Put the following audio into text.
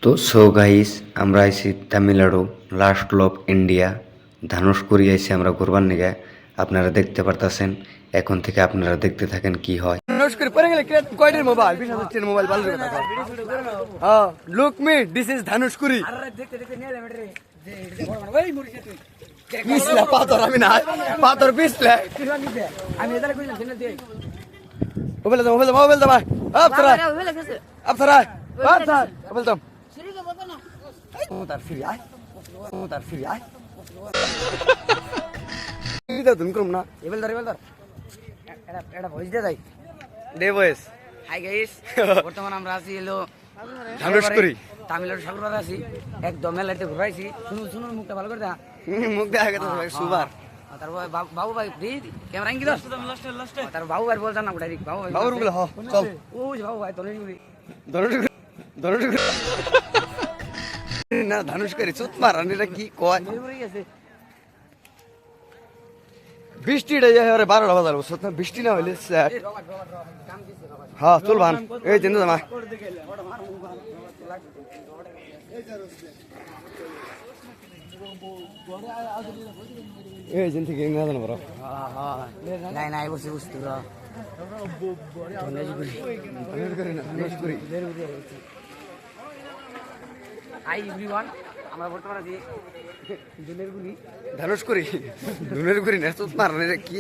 তো so guys আমরা আইছি তামিলনাড়ু লাস্ট লব ইন্ডিয়া ধানুষকুড়ি আইছি আমরা ঘুরবার নিগে। আপনারা দেখতে পারতাছেন, এখন থেকে আপনারা দেখতে থাকেন কি হয়। ধানুষকুড়ি পরে গেলে কয়টার মোবাইল 20,000 মোবাইল ভালো করে দেখো। হ্যাঁ লুক মি দিস ইজ ধানুষকুড়ি। পিছলা পাথর আমি না পাথর পিছলা আমি এদারে কইলাম সেনা দে মোবাইল দাও মোবাইল দাও আপতরা আপতরা মোবাইল দাও ও তার ফ্রি আয় কি দাও তুমি করুম না মোবাইল ধর এটা ভয়েস দে যাই দে ভয়েস। হাই গাইস, বর্তমানে আমরা আছি এলো ধানুষকুড়ি তামিলনাড়ু সাগরপাড়ে আছি। একদম মেলাতে ঘুরাইছি। শুনুন মুখটা ভালো করে দা। মুখ দেখা গেছে সুবার। তারপর বাবু ভাই প্লিজ ক্যামেরা ইঙ্গি দাও। তারপর বাবু ভাই বলছেন না ডাইরেক্ট বাবু ভাই বাবুর গুলো হ চল ওই যে বাবু ভাই তোলে নিবি ধানুষকুড়ি না ধানুষকুড়ি চুত মারান এটা কি কয় গেছে। বৃষ্টিটা যে এবারে 12টা বাজার বসত না বৃষ্টি না হইলে স্যার হ্যাঁ চল ভান এই চিন্তা মা এই জিন থেকে না জানো বড় নাই নাই বসে বসে তোরা ধানুষকুড়ি হাই এভরিওয়ান, আমরা বর্তমানে আছি ধানুষকুড়ি না চুত মারান এটা কি